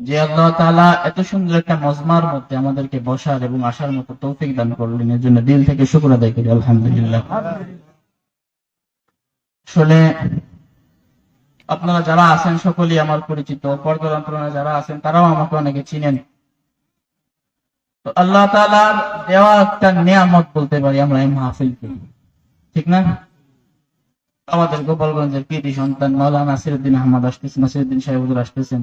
যে আল্লাহ তাআলা এত সুন্দর একটা মজমার মধ্যে আমাদেরকে বসার এবং আসার মতো তৌফিক দান করলেন, এর জন্য দিল থেকে শুকর আদায় করি আলহামদুলিল্লাহ। আসলে আপনারা যারা আছেন সকলেই আমার পরিচিত, পর্দার অন্তরালে যারা আছেন তারাও আমাকে অনেকে চিনেন। তো আল্লাহ তাআলার দেওয়া একটা নিয়ামত বলতে পারি আমরা এই মাহফিলকে, ঠিক না? আমাদের গোপালগঞ্জের কৃতি সন্তান মাওলানা নাসিরউদ্দিন আহমদ আসতেছেন, নাসিরউদ্দিন সাহেব হুজুর আসতেছেন।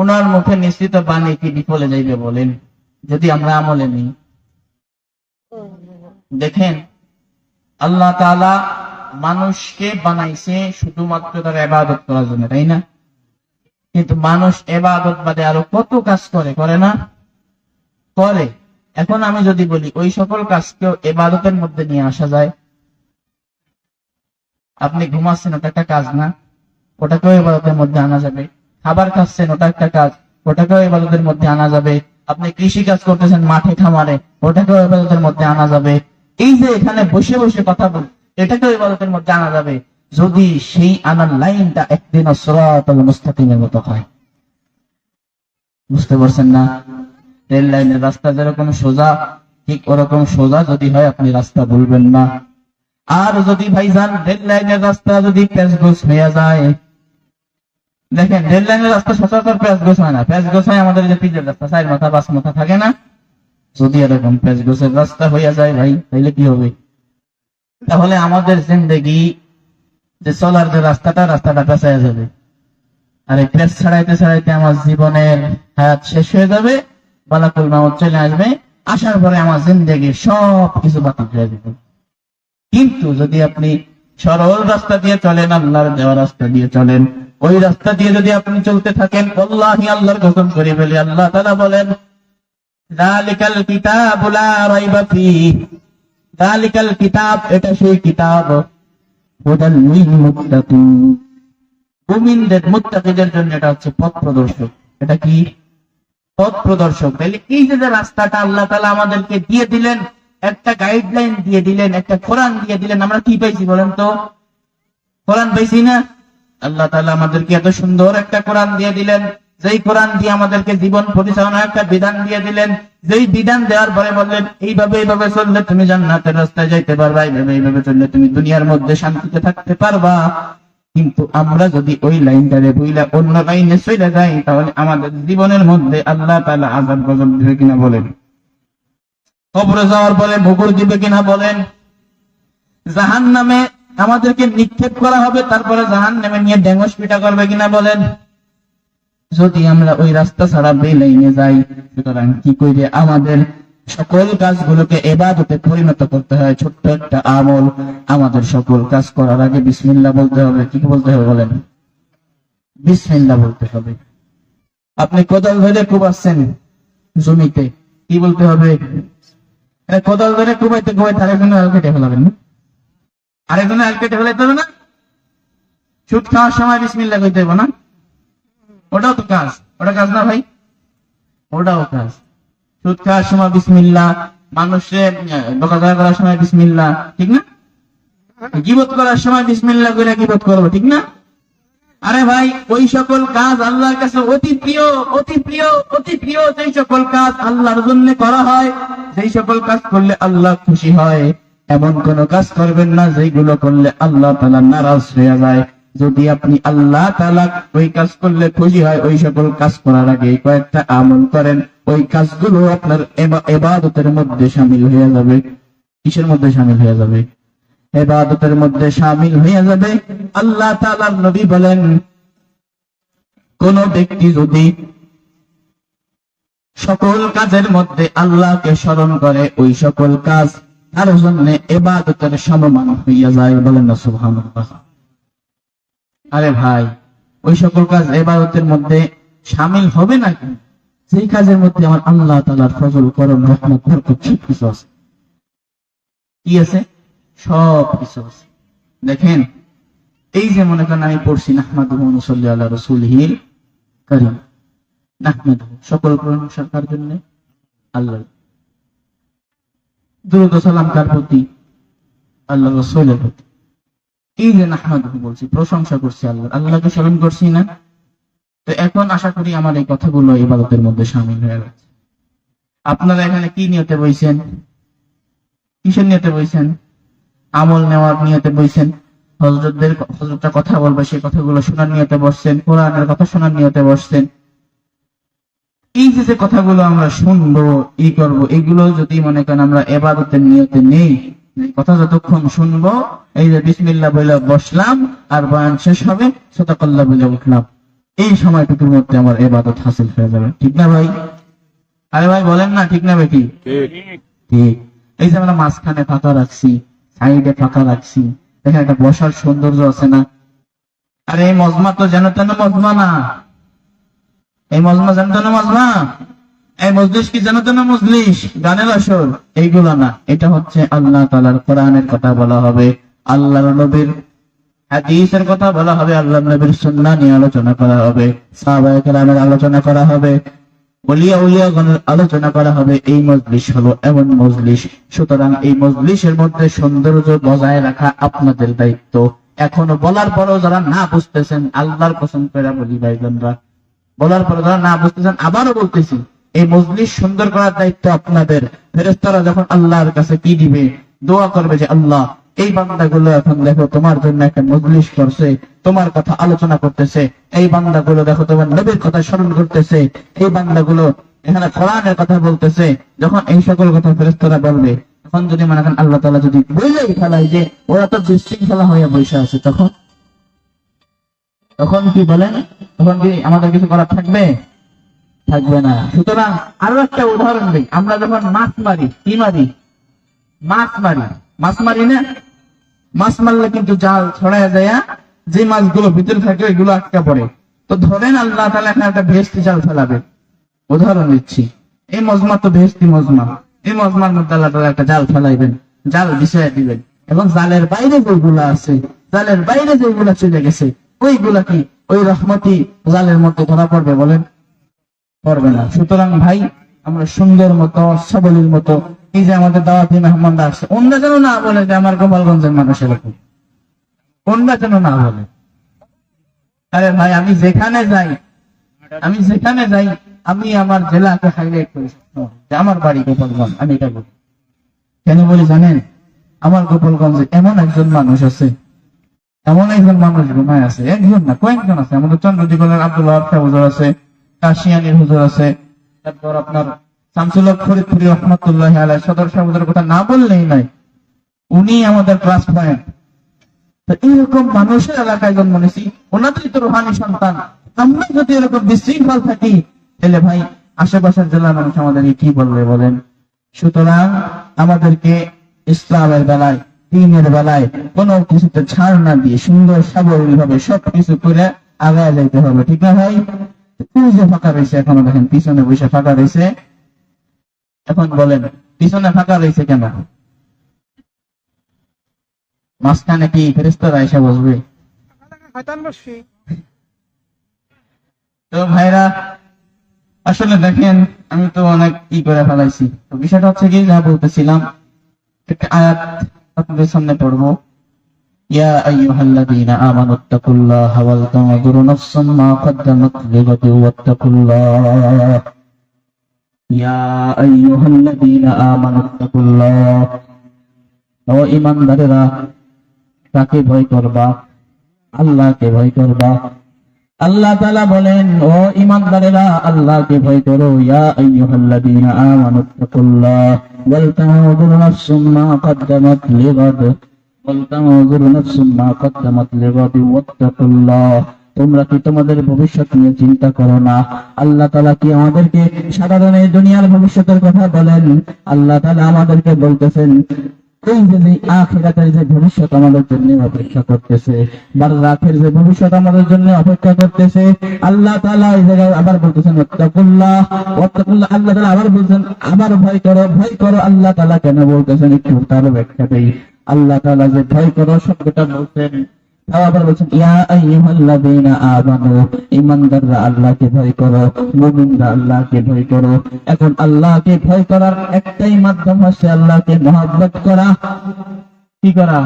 ওনার মুখে নিশ্চিত বাণী কি বিফলে যাইবে বলেন যদি আমরা আমলে নিই? দেখেন, আল্লাহ তাআলা মানুষকে বানাইছে শুধুমাত্র তার ইবাদত করার জন্য, তাই না? কিন্তু মানুষ ইবাদত বাদে আরো কত কাজ করে না? করে। এখন আমি যদি বলি ওই সকল কাজকেও ইবাদতের মধ্যে নিয়ে আসা যায়। আপনি ঘুমাচ্ছেন, ওটা একটা কাজ না? ওটাকেও ইবাদতের মধ্যে আনা যাবে। খাবার খাচ্ছেন, ওটা একটা কাজ, ওটাকেও ইবাদতের মধ্যে আনা যাবে। আপনি কৃষি কাজ করতেছেন মাঠে খামারে, ওটাকেও ইবাদতের মধ্যে আনা যাবে। এই যে এখানে বসে বসে কথা বল, এটাকেও ইবাদতের মধ্যে আনা যাবে, যদি সেই আনার লাইনটা একদিন সিরাতাল মুস্তাকিমের মতো হয়। বুঝতে পারছেন না? রেল লাইনের রাস্তা যেরকম সোজা, ঠিক ওরকম সোজা যদি হয় আপনি রাস্তা ভুলবেন না। আর যদি ভাইজান রেল লাইনের রাস্তা যদি প্যাচগোছ হয়ে যায়, দেখেন রেল লাইনের রাস্তা সচরাচর প্যাচগোছ হয় না। প্যাচগোছ হয় আমাদের যে পিচের রাস্তা, 4 মাথা 5 মাথা থাকে না? যদি এরকম প্যাচগোছের রাস্তা হইয়া যায় ভাই, তাইলে কি হবে? তাহলে আমাদের জিন্দেগি যে চলার যে রাস্তাটা পেঁচাইয়া যাবে। আর এই প্যাচ ছাড়াইতে আমার জীবনের হায়াত শেষ হয়ে যাবে, বালাকুল মাউত চলে আসবে, আসার পরে আমার জিন্দেগির সব কিছু বাতিল হয়ে যাবে। কিন্তু যদি আপনি সরল রাস্তা দিয়ে চলেন, আল্লাহর দেওয়া রাস্তা দিয়ে চলেন, ওই রাস্তা দিয়ে যদি আপনি চলতে থাকেন, আল্লাহি আল্লাহর কসম করে বলি, আল্লাহ তাআলা বলেন যালিকাল কিতাবু লা রাইবা ফীহি, যালিকাল কিতাব, এটা সেই কিতাব, হুদাল লিল মুত্তাকিন, মুমিনদের মুত্তাকিদের জন্য এটা হচ্ছে পথ প্রদর্শক। এটা কি? পথ প্রদর্শক। তাহলে এই যে রাস্তাটা আল্লাহ তাআলা আমাদেরকে দিয়ে দিলেন, একটা গাইডলাইন দিয়ে দিলেন, একটা কোরআন দিয়ে দিলেন, আমরা কি পাইছি বলেন তো? কোরআন পাইছি না? আল্লাহ তাআলা আমাদেরকে এত সুন্দর একটা কোরআন দিয়ে দিলেন, যেই কোরআন দিয়ে আমাদেরকে জীবন পরিচালনার একটা বিধান দিয়ে দিলেন, যেই বিধান দেওয়ার পরে বললেন এইভাবে চললে তুমি জান্নাতের রাস্তায় যাইতে পারবা, এইভাবে চললে তুমি দুনিয়ার মধ্যে শান্তিতে থাকতে পারবা। কিন্তু আমরা যদি ওই লাইনটারে বইলা অন্য লাইনে চলে যাই, তাহলে আমাদের জীবনের মধ্যে আল্লাহ তাআলা আযাব গজব দিবে কিনা বলেন? কবরে যাওয়ার পরে ভূগোল দিবে কিনা বলেন? জাহান্নামে আমাদেরকে নিক্ষেপ করা হবে, তারপরে জাহান্নামে নিয়ে ডেঙ্গস পিটা করবে কিনা বলেন? যদি আমরা ওই রাস্তা ছাড়া বেলাইনে যাই, সুতরাং কি করে আমাদের সকল কাজগুলোকে ইবাদতে পরিণত করতে হয়। ছোট্ট একটা আমল, আমাদের সকল কাজ করার আগে বিসমিল্লাহ বলতে হবে। কি বলতে হবে বলেন? বিসমিল্লাহ বলতে হবে। আপনি কোদাল ধরে কুবাচ্ছেন জমিতে, কি বলতে হবে? কোদাল ধরে কুবাইতে আরেকজনে আল কেটে ফেলাবেন না? আরেকজনে আল কেটে ফেলাইতে হবে না? সুদ খাওয়ার সময় বিসমিল্লাহ কইতে হবে না? ওটাও তো কাজ। ওটা কাজ না ভাই? ওটাও কাজ। সুদ খাওয়ার সময় বিসমিল্লাহ, মানুষের বকাঝকা করার সময় বিসমিল্লাহ, ঠিক না? গীবত করার সময় বিসমিল্লাহ করে গীবত করবো, ঠিক না? আরে ভাই, ওই সকল কাজ আল্লাহর কাছে অতি প্রিয়, অতি প্রিয়, অতি প্রিয়। যেই সকল কাজ আল্লাহর জন্য করা হয়, যেই সকল কাজ করলে আল্লাহ খুশি হয়, এমন কোন কাজ করবেন না যেগুলো করলে আল্লাহ তাআলা নারাজ হয়ে যায়। যদি আপনি আল্লাহ তাআলা ওই কাজ করলে খুশি হয়, ওই সকল কাজ করার আগে কয়েকটা আমল করেন, ওই কাজগুলো আপনার ইবাদতের মধ্যে শামিল হয়ে যাবে। কিসের মধ্যে শামিল হয়ে যাবে? ইবাদতের মধ্যে শামিল হয়ে যাবে। আল্লাহ তাআলার নবী বলেন, কোন ব্যক্তি যদি সকল কাজের মধ্যে আল্লাহকে স্মরণ করে, ওই সকল কাজ তার জন্য ইবাদতের সমমান হইয়া যায়। বলেন না সুবহানাল্লাহ। আরে ভাই, ওই সকল কাজ ইবাদতের মধ্যে শামিল হবে না কেন? যেই কাজের মধ্যে আমার আল্লাহ তাআলার ফজল, করম, রহমত, বরকত সব কিছু আছে। কি আছে? সব কিছু আছে। দেখেন, এই যে মনে করেন আমি পড়ছি নাহমাদুহু ওয়া নুসাল্লি আলা রাসূলিহিল কারীম, নাহমাদুহু, সকল প্রশংসা কার জন্য? আল্লাহর। দুরূদ ও সালাম কার প্রতি? আল্লাহর রাসূলের প্রতি। এই যে নাহমাদুহু বলছি, প্রশংসা করছি আল্লাহর, আল্লাহকে স্মরণ করছি না? তো এখন আশা করি আমার এই কথাগুলো ইবাদতের মধ্যে শামিল হয়ে গেছে। আপনারা এখানে কি নিয়তে বইছেন? কিসের নিয়তে বইছেন? আমল নেওয়ার নিয়তে বইছেন, হযরতরা কথা বলবে সেই কথাগুলো শোনার নিয়তে বসছেন, কোরআনের কথা শোনার নিয়তে বসছেন। এই যে কথাগুলো আমরা শুনবো, ই করবো, এগুলো যদি মনে করেন আমরা ইবাদতের নিয়তে নেই, কথা যতক্ষণ শুনবো, এই যে বিসমিল্লাহ বলে বসলাম আর বয়ান শেষ হবে সাদাকাল্লাহ বলে উঠলাম, এই সময়টুকুর মধ্যে আমার ইবাদত হাসিল হয়ে যাবে। ঠিক না ভাই? আরে ভাই বলেন না, ঠিক না বেটি? ঠিক। এই যে আমরা মাঝখানে ফাঁকা রাখছি, সাইডে ফাঁকা রাখছি, দেখেন একটা বসার সৌন্দর্য আছে না? আরে এই মজমা তো যেন তেন মজমা না, এই মজমা যেন তেন মজমা, এই মজলিস কি যেন তেন মজলিস, গানের আসর, এইগুলো না। এটা হচ্ছে আল্লাহ তাআলার কোরআনের কথা বলা হবে, আল্লাহর নবীর হাদিসের কথা বলা হবে, আল্লাহর নবীর সুন্নাহ নিয়ে আলোচনা করা হবে, সাহাবায়ে কেরামের আলোচনা করা হবে, উলিয়াগণের আলোচনা করা হবে। এই মজলিস হলো এমন মজলিস। সুতরাং এই মজলিসের মধ্যে সৌন্দর্য বজায় রাখা আপনাদের দায়িত্ব। এখনো বলার পরেও যারা না বুঝতেছেন, আল্লাহর কসম করে বলি ভাইজানরা, বলার পরে যারা না বুঝতেছেন, আবারও বলতেছি, এই মজলিস সুন্দর করার দায়িত্ব আপনাদের। ফেরেশতারা যখন আল্লাহর কাছে কি দিবে? দোয়া করবে যে আল্লাহ, এই বান্দাগুলো এখন দেখো তোমার জন্য একটা মজলিস করছে, তোমার কথা আলোচনা করতেছে, এই বান্দাগুলো দেখো তোমার নবীর কথা স্মরণ করতেছে, এই বান্দাগুলো এখানে কোরআনের কথা বলতেছে। যখন এই সকল কথা ফেরেশতারা বলবে, তখন যদি মনে করেন আল্লাহ তাআলা যদি বলেই ফেলায় যে ওরা তো বিশৃঙ্খলা হয়ে বসে আছে, তখন কি বলেন? তখন কি আমাদের কিছু করার থাকবে? থাকবে না। সুতরাং আরো একটা উদাহরণ দিই, আমরা যখন মাছ মারি, কি মারি? মাছ মারি না? মাছ মারলে কিন্তু জাল ছড়ায় যায়, যে মাছগুলো ভিতরে থাকে ওইগুলো আটকা পড়ে। তো ধরেন আল্লাহ তাআলা এখানে একটা ভেস্তি জাল ফেলাবে, উদাহরণ দিচ্ছি, এই মজমা তো ভেস্তি মজমা, এই মজমার মধ্যে আল্লাহ তাআলা একটা জাল ফেলাইবেন, জাল বিছাইয়া দিবেন, এবং জালের বাইরে যেগুলো আছে, জালের বাইরে যেগুলো চলে গেছে, ওইগুলা কি ওই রহমতি জালের মধ্যে ধরা পড়বে? বলেন, পড়বে না। সুতরাং ভাই, আমরা সুন্দর মতো, সাবলীর মতো, এই যে আমাদের দাওয়াতি মেহমানরা আসছে, অন্য যেন না বলে যে আমার গোপালগঞ্জের মানুষ এরকম, অন্য যেন না বলে। আরে ভাই, আমি যেখানে যাই আমি আমার জেলাকে হাইলাইট করি যে আমার বাড়ি গোপালগঞ্জ। আমি এটা বলি, কেন বলি জানেন? আমার গোপালগঞ্জে এমন একজন মানুষ আছে, এমন একজন মানুষ ঘুমায় আছে, একজন না কয়েকজন আছে। আমাদের চন্দ্রদিগলের আব্দুল ওয়াহাব সাহেব হুজুর আছে, কাশিয়ানির হুজুর আছে, তারপর আপনার শামসুল হক ফরিদপুরি রহমাতুল্লাহি আলাইহি সদর সাহেবের কথা না বললেই নাই, উনি আমাদের ক্লাস পয়েন্ট। তো এরকম মানুষের এলাকায় জন্ম নিয়েছি, ওনাদেরই তো রুহানি সন্তান। আমরা যদি এরকম বিশৃঙ্খল থাকি, তাহলে ভাই আশেপাশের জেলার মানুষ আমাদেরকে কি বলবে বলেন? সুতরাং আমাদেরকে ইসলামের বেলায়, দ্বীনের বেলায় কোনো কিছুতে ছাড় না দিয়ে সুন্দর সাবলীল ভাবে সবকিছু করে আগায় যাইতে হবে। ঠিক না ভাই? যে ফাঁকা রয়েছে, এখনো দেখেন পিছনে বসে ফাঁকা রয়েছে। এখন বলেন, পিছনে ফাঁকা রয়েছে কেন? মাঝখানে কি ফেরেশতারা এসে বসবে? তো ভাইরা, আসলে দেখেন আমি তো অনেক ই করে ফেলাইছি। তো বিষয়টা হচ্ছে কি, যা বলতেছিলাম, একটা আয়াত আপনাদের সামনে পড়বো। ইয়া আইয়ুহাল্লাযীনা আমানুত্তাকুল্লাহা ওয়াল তানজুরু নাফসুম মা কদ্দামাত লিগাদিন ওয়াত্তাকুল্লাহ। ইয়া আইয়ুহাল্লাযীনা আমানুত্তাকুল্লাহ, ও ঈমানদারেরা, কাকে ভয় করবা? আল্লাহকে ভয় করবা। আল্লাহ তাআলা বলেন, ও ঈমানদারেরা, আল্লাহকে ভয় করো। ইয়া আইয়ুহাল্লাযীনা আমানুত্তাকুল্লাহ ওয়াল তানজুরু নাফসুম মা কদ্দামাত লিগাদ ওয়াল তানজুরু নাফসুম মা কদ্দামাত লিগাদ ওয়াত্তাকুল্লাহ। তোমরা কি তোমাদের ভবিষ্যৎ নিয়ে চিন্তা করো না? আল্লাহ তাআলা কি আমাদেরকে সাধারণ এই দুনিয়ার ভবিষ্যতের কথা বলেন? আল্লাহ তাআলা আমাদেরকে বলতেছেন, এই যে আখিরাতের যে ভবিষ্যৎ আমাদের জন্য অপেক্ষা করতেছে, বারজাখের যে ভবিষ্যৎ আমাদের জন্য অপেক্ষা করতেছে, আল্লাহ তাআলা এই জায়গায় আবার বলতেছেন ওয়াত্তাকুল্লাহ, ওয়াত্তাকুল্লাহ। আল্লাহ তাআলা আবার বলছেন, আবার ভয় করো, ভয় করো। আল্লাহ তাআলা কেন বলতেছেন একটু তার ব্যাখ্যা দেই। আল্লাহ তাআলা যে ভয় করো শব্দটা বলছেন, আবার বলছেন ইয়া আইয়ুহাল্লাযীনা আমানু, ঈমানদাররা আল্লাহকে ভয় করো, মুমিনরা আল্লাহকে ভয় করো। এখন আল্লাহকে ভয় করার একটাই মাধ্যম হচ্ছে আল্লাহকে মহব্বত করা। কি করা?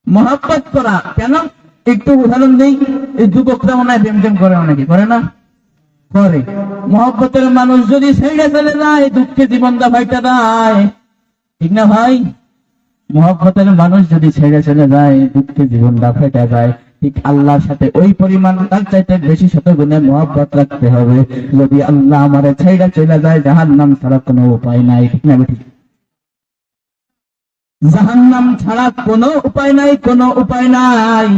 মহব্বত করা। কেন? একটু উদাহরণ দিই, এই যুবকরা মনে হয় প্রেম টেম করে, অনেকে করে না, করে। মহব্বতের মানুষ যদি ছেড়ে চলে যায়, দুঃখে জীবনটা ভাইটা দেয়, ঠিক না ভাই? মহব্বতের মানুষ যদি ছেড়ে চলে যায়, দুঃখে জীবনটা ফেটে যায়। ঠিক আল্লাহর সাথে ওই পরিমাণ, তার চাইতে বেশি শতগুণে মহব্বত রাখতে হবে। যদি আল্লাহ আমারে ছেড়ে চলে যায়, জাহান্নাম ছাড়া কোনো উপায় নাই, ঠিক না ঠিক? জাহান্নাম ছাড়া কোনো উপায় নাই, কোনো উপায় নাই।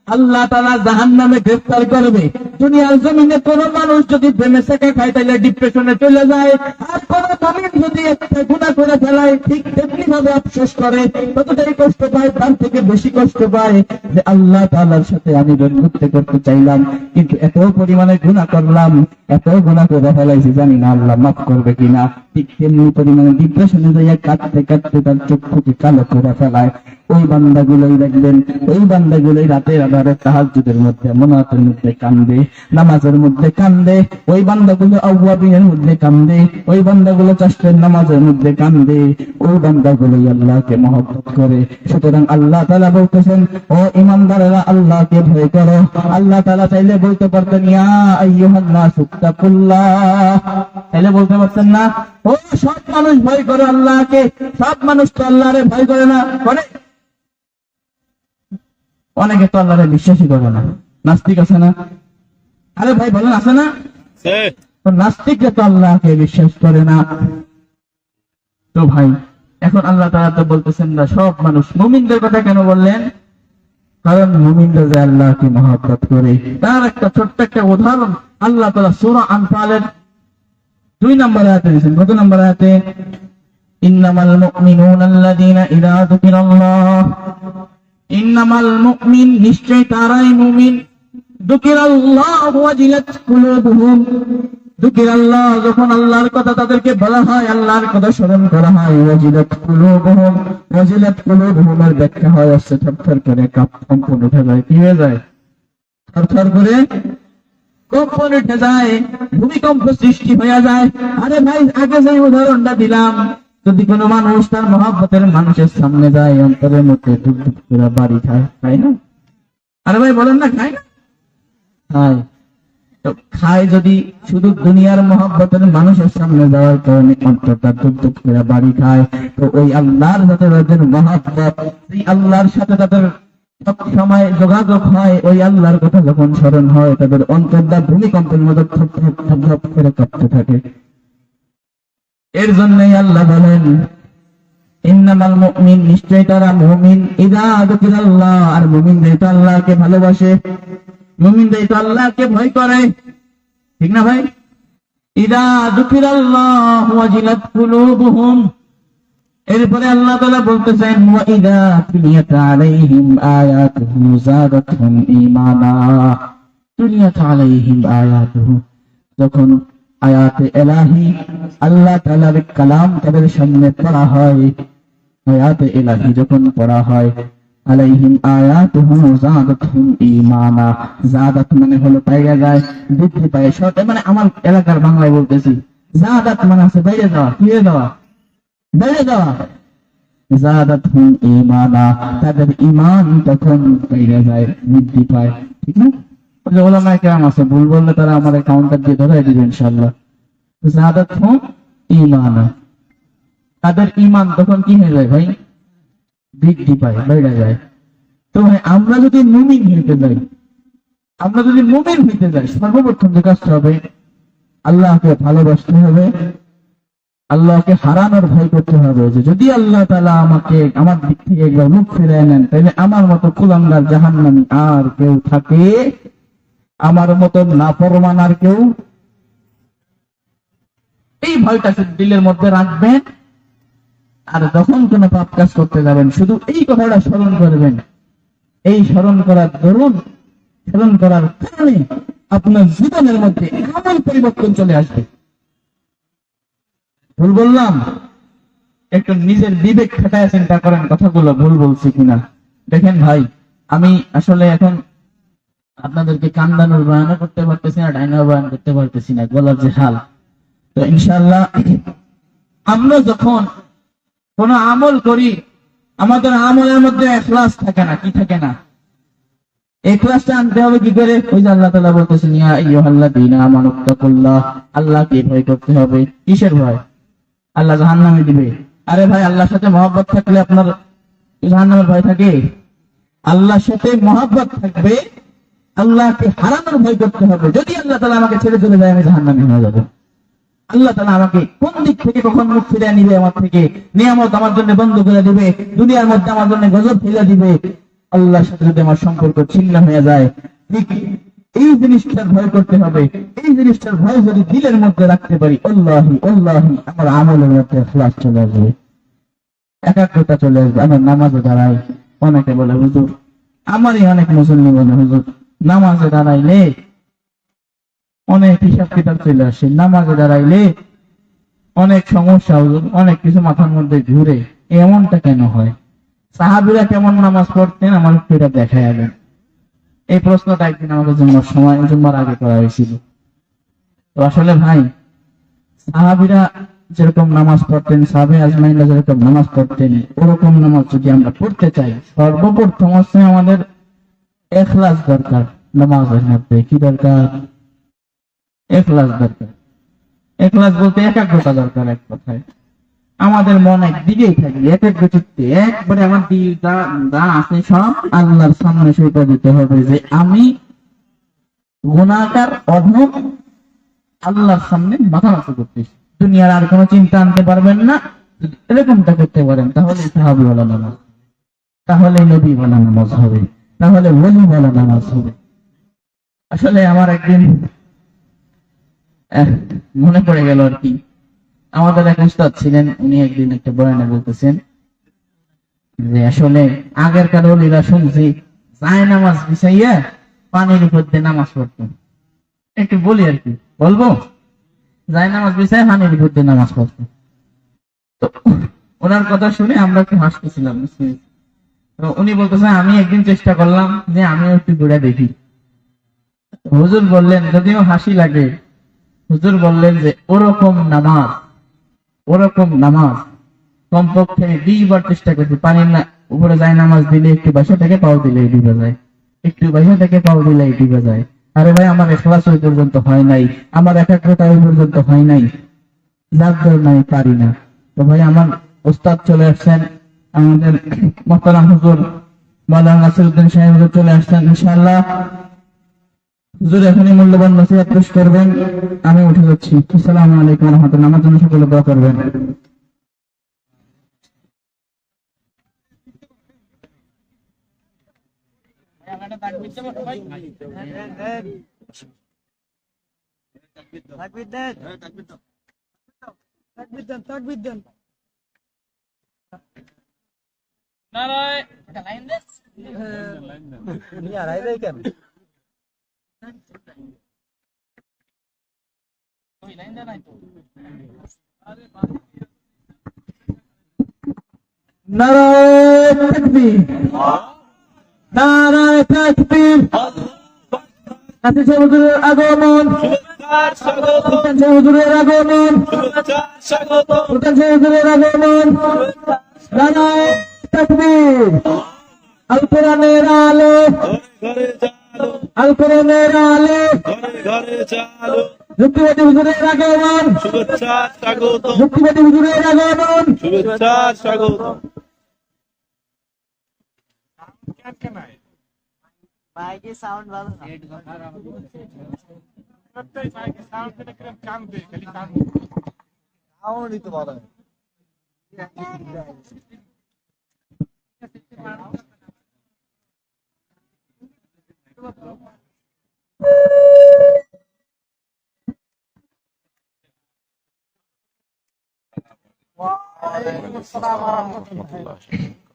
আল্লাহ তাআলা জাহান্নামে গ্রেফতার করবে। দুনিয়ার জমিনে কোন মানুষ যদি প্রেমে সেকে খায়, তাহলে ডিপ্রেশনে চলে যায়। আর কোন মুমিন যদি একটা গুনাহ করে ফেলায়, ঠিক তেমনি ভাবে আফসোস করে, ততটাই কষ্ট পায়, তার থেকে বেশি কষ্ট পায় যে আল্লাহ তাআলার সাথে আমি বন্ধুত্ব করতে চাইলাম, কিন্তু এত পরিমাণে গুনাহ করলাম, এত গুনাহ করে ফেলাইছি, জানি না আল্লাহ মাফ করবে কিনা। ঠিক তেমনি পরিমাণে ডিপ্রেশনে যাইয়া কাঁদতে কাঁদতে তার চক্ষুকে কালো করে ফেলায়। ওই বান্দাগুলোই দেখবেন, ওই বান্দাগুলোই রাতের আধারে তাহাজ্জুদের মধ্যে, মুনাফাতের মধ্যে কান্দে, নামাজের মধ্যে কান্দে। ওই বান্দাগুলো আওয়াবিনের মধ্যে কান্দে, ওই বান্দাগুলো চাষের নামাজের মধ্যে কান্দে। ওই বান্দাগুলোই আল্লাহকে মহব্বত করে। সুতরাং আল্লাহ তাআলা বলতেছেন, ও ইমানদারেরা, আল্লাহকে ভয় করো। আল্লাহ তাআলা চাইলে বলতে পারতেন, ইয়া আইয়ুহান নাসু তাকুল্লাহ, চাইলে বলতে পারতেন না, ও সব মানুষ ভয় করো আল্লাহকে। সব মানুষ তো আল্লাহরে ভয় করে না, করে? অনেকে তো আল্লাহরে বিশ্বাসই করে না। নাস্তিক আছে না? আরে ভাই বলেন, আছে না? তো নাস্তিকরা তো আল্লাহকে বিশ্বাস করে না। তো ভাই, এখন আল্লাহ তাআলা তো বলতেছেন না সব মানুষ। মুমিনদের কথা কেন বললেন? কারণ মুমিনরা যে আল্লাহকে মহব্বত করে। তার একটা ছোট্ট একটা উদাহরণ আল্লাহ তাআলা সূরা আনফালের 2 নম্বর আয়াতে দিয়েছেন। কত নম্বর আয়াতে? ইন্নামাল মুমিনুনা আল্লাযীনা ইযা যুকিরাল্লাহ, ইন্নামাল মুমিন, নিশ্চয় তারাই মুমিন, যুকিরাল্লাহু ওয়াজিলাত কুলুবুহুম, যুকিরাল্লাহ, যখন আল্লাহর কথা তাদেরকে বলা হয়, আল্লাহর কথা স্মরণ করা হয়, ওয়াজিলাত কুলুবুহুম, ওয়াজিলাত কুলুবুহুম এর ব্যাখ্যা হয় হচ্ছে থরথর করে কম্পন উঠে যায়। কি হয়ে যায়? থরথর করে কম্পন উঠে যায়, ভূমিকম্প সৃষ্টি হয়ে যায়। আরে ভাই, আগে যে উদাহরণটা দিলাম, যদি কোনো মানুষ তার মহব্বতের মানুষের সামনে যায়, অন্তরের মধ্যে ধুপ ধুপ করে বাড়ি খায়, তাই না? আরে ভাই বলেন না, খায় না? খায়। তো খায় যদি শুধু দুনিয়ার মহব্বতের মানুষের সামনে যাওয়ার কারণে অন্তরটা ধুপ ধুপ করে বাড়ি খায়, তো ওই আল্লাহর সাথে তাদের মহব্বত, সেই আল্লাহর সাথে তাদের সব সময় যোগাযোগ হয়, ওই আল্লাহর কথা যখন স্মরণ হয়, তাদের অন্তরটা ভূমিকম্পের মতো থপ থপ থপ থপ করে কাঁপতে থাকে। এর জন্যই আল্লাহ বলেন, ইন্নামাল মুমিন, নিশ্চয় তারা মুমিন, ইযা যুকিরাল্লাহ, আর মুমিনদের তো আল্লাহকে ভালোবাসে, মুমিনদের তো আল্লাহকে ভয় করে, ঠিক না ভাই? ইযা যুকিরাল্লাহ ওয়াজিলাত কুলুবুহুম, এরপরে আল্লাহ তাআলা বলতেছেন, ওয়া ইযা তুলিয়াত আলাইহিম আয়াতুহু যাদাতহুম ঈমানা, তুলিয়াত আলাইহিম আয়াতুহু, যখন আয়াতে ইলাহি, আল্লাহ তাআলার কালাম তাদের সামনে পড়া হয়, আয়াতে ইলাহি যখন পড়া হয়, আলাইহিম আয়াতুহু যাদাতহুম ঈমানা, যাদাত মানে হলো পাইয়া যায়, বৃদ্ধি পায়। শর্ত মানে আমার এলাকার বাংলায় বলতেছি, যাদাত মানে আছে বাইরে যাওয়া, কি হয়ে যাওয়া, বেড়ে যাওয়া। যাদাতহুম ঈমানা, তাদের ঈমান তখন বেড়ে যায়, বৃদ্ধি পায়, ঠিক না? ওলামায়ে কেরাম আছে, ভুল বললে তারা আমার কাউন্টার দিয়ে ধরাই দিবে ইনশাআল্লাহ। যাদাতহুম ঈমানা, তাদের ঈমান তখন কি হয়ে যায় ভাই? বৃদ্ধি পায়, বেড়ে যায়। তো ভাই, আমরা যদি মুমিন হইতে যাই, আমরা যদি মুমিন হইতে যাই, সর্বপ্রথম যে কাজটা হবে, আল্লাহকে ভালোবাসতে হবে, আল্লাহকে হারানোর ভয় করতে হবে। যে যদি আল্লাহ তাআলা আমাকে আমার দিক থেকে একবার মুখ ফিরিয়ে নেন, তাহলে আমার মতো কুলাঙ্গার জাহান্নামী আর কেউ থাকে? আমার মতো নাফরমান আর কেউ? এই ভয়টা শুধু দিলের মধ্যে রাখবেন, আর যখন কোনো পাপ কাজ করতে যাবেন, শুধু এই কথাটা স্মরণ করবেন। এই স্মরণ করার দরুন, স্মরণ করার কারণে আপনার জীবনের মধ্যে এমন পরিবর্তন চলে আসবে। ভুল বললাম? একটু নিজের বিবেক খাটায় চিন্তা করেন কথাগুলো ভুল বলছি কিনা। দেখেন ভাই, আমি আসলে এখন আপনাদেরকে কান্দানোর বয়ানও করতে পারতেছি না, ডাইনাও বয়ান করতে পারতেছি না, গলার যে হাল। তো ইনশাআল্লাহ আমরা যখন কোন আমল করি, আমাদের আমলের মধ্যে ইখলাস থাকে না, কি থাকে না? ইখলাসটা আনতে হবে কি করে? ওই যে আল্লাহ তাআলা বলতেছেন ইয়া আইয়ুহাল্লাযীনা আমানুত্তাকুল্লাহ, আল্লাহকে ভয় করতে হবে। কিসের ভয়? আল্লাহ জাহান্নামে দিবে। আরে ভাই, আল্লাহর সাথে মহব্বত থাকলে আপনার জাহান্নামের ভয় থাকে? আল্লাহর সাথে মহব্বত থাকবে, আল্লাহকে হারানোর ভয় করতে হবে। যদি আল্লাহ তাআলা আমাকে ছেড়ে চলে যায়, আমি জাহান্নামী হয়ে যাব। আল্লাহ তাআলা আমাকে কোন দিক থেকে কখন মুখ ফিরিয়ে নিবে আমার থেকে, নিয়ামত আমার জন্য বন্ধ করে দিবে, দুনিয়ার মধ্যে আমার জন্য গজব ফেলে দিবে, আল্লাহর সাথে যদি আমার সম্পর্ক ছিন্ন হয়ে যায়, ঠিক এই জিনিসটার ভয় করতে হবে। এই জিনিসটার ভয় যদি দিলের মধ্যে রাখতে পারি, আল্লাহি আল্লাহি, আমার আমলের মধ্যে ইখলাস চলে আসবে, একাগ্রতা চলে আসবে। আমার নামাজে দাঁড়াই, অনেকে বলে হুজুর, আমারই অনেক মুসল্লি বলে হুজুর নামাজে দাঁড়াইলে অনেক হিসাব কিতাব চলে আসে, নামাজে দাঁড়াইলে অনেক সমস্যা, হুজুর অনেক কিছু মাথার মধ্যে ঘুরে, এমনটা কেন হয়? সাহাবীরা কেমন নামাজ পড়তেন আমার একটু এটা দেখায় যাবেন। এই প্রশ্নটা একদিন আমাকে জুম্মার আগে করা হয়েছিল। তো আসলে ভাই, সাহাবীরা যেরকম নামাজ পড়তেন, সাহাবে আজমাইনরা যেরকম নামাজ পড়তেন, ওরকম নামাজ যদি আমরা পড়তে চাই, সর্বপ্রথম হচ্ছে আমাদের ইখলাস দরকার। নামাজের মধ্যে কি দরকার? ইখলাস দরকার। ইখলাস বলতে একাগ্রতা দরকার। এক কথায় আমাদের মন একদিকেই থাকবে, একাগ্র চিত্তে একবারে আমার দিল যা আছে সব আল্লাহর সামনে সেটা দিতে হবে যে আমি গুনাহগার, অধম, আল্লাহর সামনে মাথা নত করতেছি। দুনিয়ার আর কোনো চিন্তা আনতে পারবেন না। যদি এরকমটা করতে পারেন, তাহলে সাহাবী বলা নামাজ, তাহলে নবী বলা নামাজ হবে, তাহলে ওলি বলা নামাজ হবে। আসলে আমার একদিন মনে পড়ে গেল আর কি, আমাদের এক উস্তাদ ছিলেন, উনি একদিন একটা বয়ানে বলতেছেন যে আসলে আগেরকার ওলিরা শুনছি যায় নামাজ বিছাইয়া পানির উপর দিয়ে নামাজ পড়তেন। একটু বলি আর কি, বলবো? যায় নামাজ বিছাইয়া পানির উপর দিয়ে নামাজ পড়তেন। তো ওনার কথা শুনে আমরা একটু হাসতেছিলাম। তো উনি বলতেছেন আমি একদিন চেষ্টা করলাম যে আমিও একটু ঘুরে দেখি। হুজুর বললেন, যদিও হাসি লাগে, হুজুর বললেন যে ওরকম নামাজ কমপক্ষে 20 বার চেষ্টা করছি, পানির না উপরে যায় নামাজ দিলে একটু বাসা থেকে পাও দিলে ডুবে যায়, একটু বাসা থেকে পাও দিলে ডুবে যায়। আরে ভাই, আমার ইখলাস ওই পর্যন্ত হয় নাই, আমার একাগ্রতা ওই পর্যন্ত হয় নাই, যার নাই পারি না। তো ভাই, আমার ওস্তাদ চলে আসছেন, আমাদের মোহতারাম হুজুর মাওলানা নাসিরউদ্দিন সাহেব চলে আসছেন। ইনশাআল্লাহ হুজুর এখনই মূল্যবান নসিহত পেশ করবেন। আমি উঠে যাচ্ছি। আসসালামু আলাইকুম ওয়া রাহমাতুল্লাহ। আমার জন্য সকলে দোয়া করবেন। নারায়ে তাকবীর, নারায়ে তাকবীর। নাসির সাহেব হুজুরের আগমন, সুলতান সাহেব হুজুরের আগমন, সুলতান সাহেব হুজুরের আগমন। নারায়ে তাকবীর। আল কোরআনের আলো, আল কোরআনের আলো, যুক্তিবাদী হুজুরের আগমন, যুক্তিবাদী হুজুরের আগমন। বাইকে সাউন্ড ভালো না। সাউন্ডই তো ভালো না।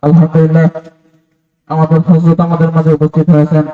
আলহামদুলিল্লাহ, আমাদের হযরত আমাদের মাঝে উপস্থিত হয়েছেন।